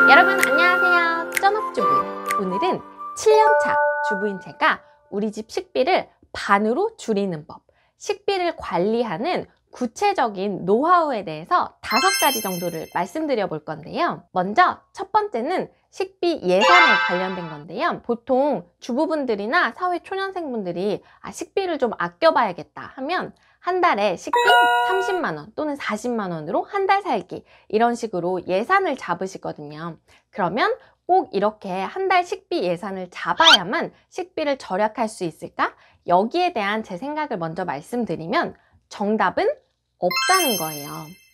여러분 안녕하세요. 쩐업주부. 오늘은 7년차 주부인 제가 우리 집 식비를 반으로 줄이는 법, 식비를 관리하는 구체적인 노하우에 대해서 5가지 정도를 말씀드려 볼 건데요. 먼저 첫 번째는 식비 예산에 관련된 건데요. 보통 주부분들이나 사회초년생분들이 식비를 좀 아껴봐야겠다 하면 한 달에 식비 30만 원 또는 40만 원으로 한 달 살기, 이런 식으로 예산을 잡으시거든요. 그러면 꼭 이렇게 한 달 식비 예산을 잡아야만 식비를 절약할 수 있을까? 여기에 대한 제 생각을 먼저 말씀드리면 정답은 없다는 거예요.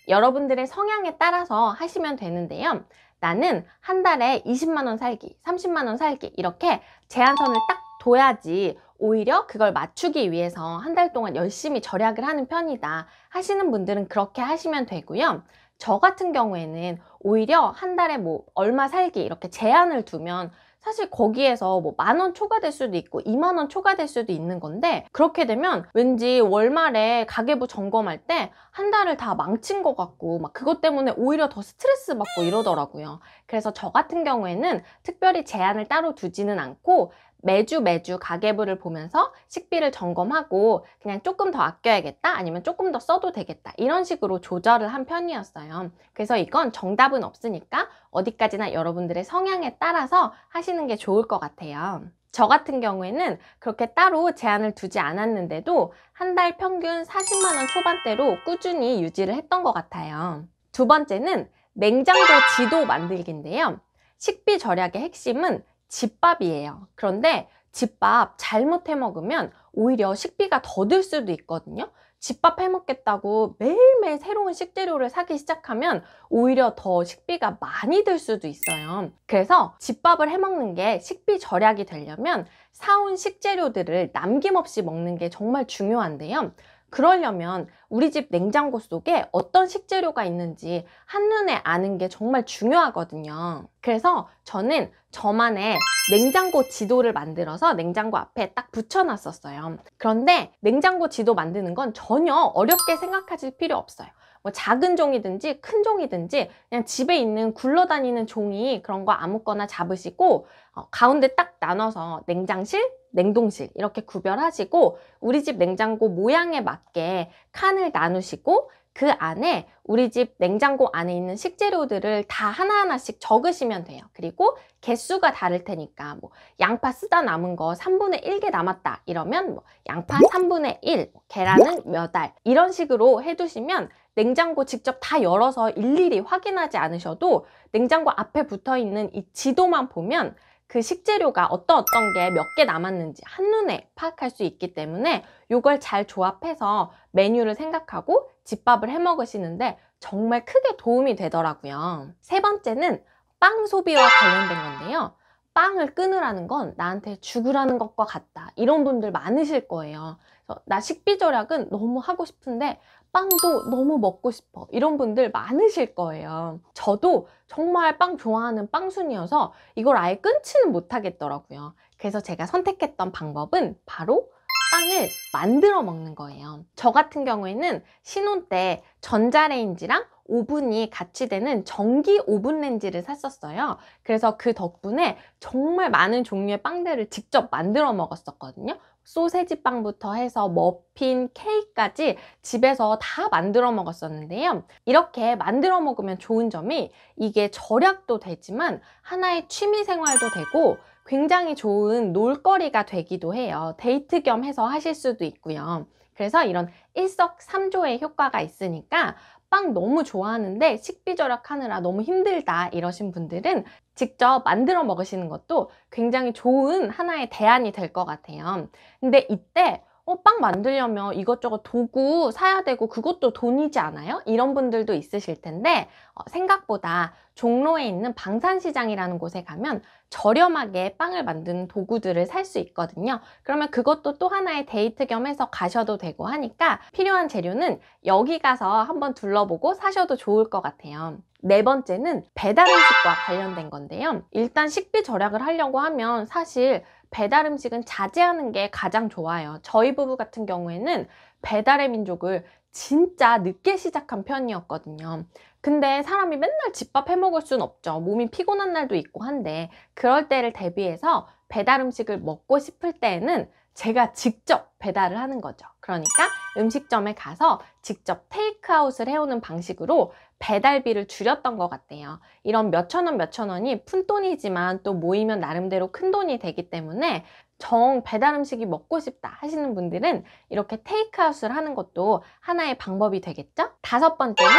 여러분들의 성향에 따라서 하시면 되는데요. 나는 한 달에 20만 원 살기, 30만 원 살기, 이렇게 제한선을 딱 둬야지 오히려 그걸 맞추기 위해서 한 달 동안 열심히 절약을 하는 편이다 하시는 분들은 그렇게 하시면 되고요. 저 같은 경우에는 오히려 한 달에 얼마 살기 이렇게 제한을 두면 사실 거기에서 10,000원 초과될 수도 있고 20,000원 초과될 수도 있는 건데, 그렇게 되면 왠지 월말에 가계부 점검할 때 한 달을 다 망친 것 같고 그것 때문에 오히려 더 스트레스 받고 이러더라고요. 그래서 저 같은 경우에는 특별히 제한을 따로 두지는 않고 매주 가계부를 보면서 식비를 점검하고 그냥 조금 더 아껴야겠다, 아니면 조금 더 써도 되겠다, 이런 식으로 조절을 한 편이었어요. 그래서 이건 정답은 없으니까 어디까지나 여러분들의 성향에 따라서 하시는 게 좋을 것 같아요. 저 같은 경우에는 그렇게 따로 제한을 두지 않았는데도 한 달 평균 40만 원 초반대로 꾸준히 유지를 했던 것 같아요. 두 번째는 냉장고 지도 만들기인데요. 식비 절약의 핵심은 집밥이에요. 그런데 집밥 잘못 해 먹으면 오히려 식비가 더 들 수도 있거든요. 집밥 해 먹겠다고 매일매일 새로운 식재료를 사기 시작하면 오히려 더 식비가 많이 들 수도 있어요. 그래서 집밥을 해 먹는 게 식비 절약이 되려면 사온 식재료들을 남김없이 먹는 게 정말 중요한데요. 그러려면 우리 집 냉장고 속에 어떤 식재료가 있는지 한눈에 아는 게 정말 중요하거든요. 그래서 저는 저만의 냉장고 지도를 만들어서 냉장고 앞에 딱 붙여놨었어요. 그런데 냉장고 지도 만드는 건 전혀 어렵게 생각하실 필요 없어요. 작은 종이든지 큰 종이든지 그냥 집에 있는 굴러다니는 종이, 그런 거 아무거나 잡으시고 가운데 딱 나눠서 냉장실, 냉동실 이렇게 구별하시고 우리 집 냉장고 모양에 맞게 칸을 나누시고 그 안에 우리 집 냉장고 안에 있는 식재료들을 다 하나하나씩 적으시면 돼요. 그리고 개수가 다를 테니까 양파 쓰다 남은 거 3분의 1개 남았다 이러면 양파 3분의 1, 계란은 몇 알, 이런 식으로 해두시면 냉장고 직접 다 열어서 일일이 확인하지 않으셔도 냉장고 앞에 붙어있는 이 지도만 보면 그 식재료가 어떤 게 몇 개 남았는지 한눈에 파악할 수 있기 때문에 이걸 잘 조합해서 메뉴를 생각하고 집밥을 해 먹으시는데 정말 크게 도움이 되더라고요. 세 번째는 빵 소비와 관련된 건데요. 빵을 끊으라는 건 나한테 죽으라는 것과 같다, 이런 분들 많으실 거예요. 나 식비 절약은 너무 하고 싶은데 빵도 너무 먹고 싶어, 이런 분들 많으실 거예요. 저도 정말 빵 좋아하는 빵순이어서 이걸 아예 끊지는 못하겠더라고요. 그래서 제가 선택했던 방법은 바로 빵을 만들어 먹는 거예요. 저 같은 경우에는 신혼 때 전자레인지랑 오븐이 같이 되는 전기 오븐 렌지를 샀었어요. 그래서 그 덕분에 정말 많은 종류의 빵들을 직접 만들어 먹었었거든요. 소세지 빵부터 해서 머핀, 케이크까지 집에서 다 만들어 먹었었는데요. 이렇게 만들어 먹으면 좋은 점이 이게 절약도 되지만 하나의 취미 생활도 되고 굉장히 좋은 놀거리가 되기도 해요. 데이트 겸 해서 하실 수도 있고요. 그래서 이런 일석삼조의 효과가 있으니까 빵 너무 좋아하는데 식비 절약하느라 너무 힘들다 이러신 분들은 직접 만들어 먹으시는 것도 굉장히 좋은 하나의 대안이 될 것 같아요. 근데 이때 빵 만들려면 이것저것 도구 사야 되고 그것도 돈이지 않아요? 이런 분들도 있으실 텐데 생각보다 종로에 있는 방산시장이라는 곳에 가면 저렴하게 빵을 만드는 도구들을 살 수 있거든요. 그러면 그것도 또 하나의 데이트 겸 해서 가셔도 되고 하니까 필요한 재료는 여기 가서 한번 둘러보고 사셔도 좋을 것 같아요. 네 번째는 배달 음식과 관련된 건데요. 일단 식비 절약을 하려고 하면 사실 배달 음식은 자제하는 게 가장 좋아요. 저희 부부 같은 경우에는 배달의 민족을 진짜 늦게 시작한 편이었거든요. 근데 사람이 맨날 집밥 해 먹을 순 없죠. 몸이 피곤한 날도 있고 한데, 그럴 때를 대비해서 배달 음식을 먹고 싶을 때에는 제가 직접 배달을 하는 거죠. 그러니까 음식점에 가서 직접 테이크아웃을 해오는 방식으로 배달비를 줄였던 것 같아요. 이런 몇천 원, 몇천 원이 푼돈이지만 또 모이면 나름대로 큰 돈이 되기 때문에 정 배달 음식이 먹고 싶다 하시는 분들은 이렇게 테이크아웃을 하는 것도 하나의 방법이 되겠죠? 다섯 번째는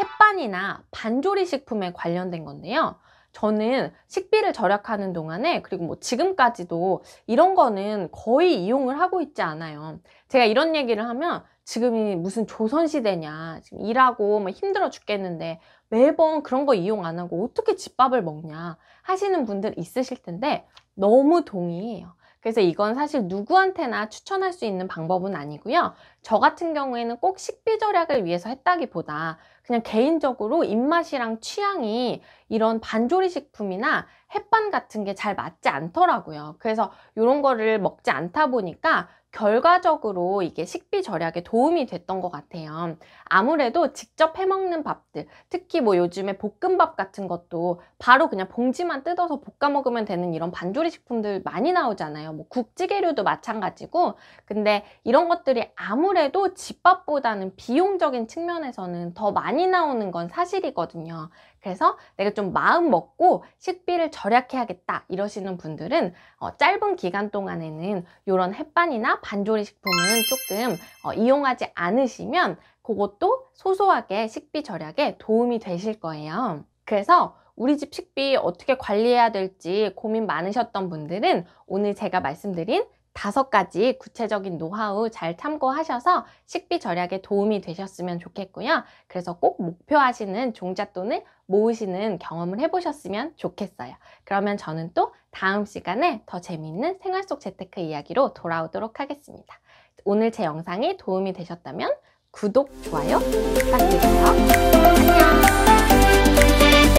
햇반이나 반조리 식품에 관련된 건데요. 저는 식비를 절약하는 동안에, 그리고 뭐 지금까지도 이런 거는 거의 이용을 하고 있지 않아요. 제가 이런 얘기를 하면 지금이 무슨 조선시대냐, 지금 일하고 막 힘들어 죽겠는데 매번 그런 거 이용 안 하고 어떻게 집밥을 먹냐 하시는 분들 있으실 텐데 너무 동의해요. 그래서 이건 사실 누구한테나 추천할 수 있는 방법은 아니고요. 저 같은 경우에는 꼭 식비 절약을 위해서 했다기보다 그냥 개인적으로 입맛이랑 취향이 이런 반조리 식품이나 햇반 같은 게 잘 맞지 않더라고요. 그래서 이런 거를 먹지 않다 보니까 결과적으로 이게 식비 절약에 도움이 됐던 것 같아요. 아무래도 직접 해먹는 밥들, 특히 뭐 요즘에 볶음밥 같은 것도 바로 그냥 봉지만 뜯어서 볶아 먹으면 되는 이런 반조리 식품들 많이 나오잖아요. 뭐 국찌개류도 마찬가지고. 근데 이런 것들이 아무래도 집밥보다는 비용적인 측면에서는 더 많이 나오는 건 사실이거든요. 그래서 내가 좀 마음 먹고 식비를 절약해야겠다 이러시는 분들은 짧은 기간 동안에는 이런 햇반이나 반조리 식품은 조금 이용하지 않으시면 그것도 소소하게 식비 절약에 도움이 되실 거예요. 그래서 우리 집 식비 어떻게 관리해야 될지 고민 많으셨던 분들은 오늘 제가 말씀드린 5가지 구체적인 노하우 잘 참고하셔서 식비 절약에 도움이 되셨으면 좋겠고요. 그래서 꼭 목표하시는 종잣돈을 모으시는 경험을 해보셨으면 좋겠어요. 그러면 저는 또 다음 시간에 더 재미있는 생활 속 재테크 이야기로 돌아오도록 하겠습니다. 오늘 제 영상이 도움이 되셨다면 구독, 좋아요 부탁드려요.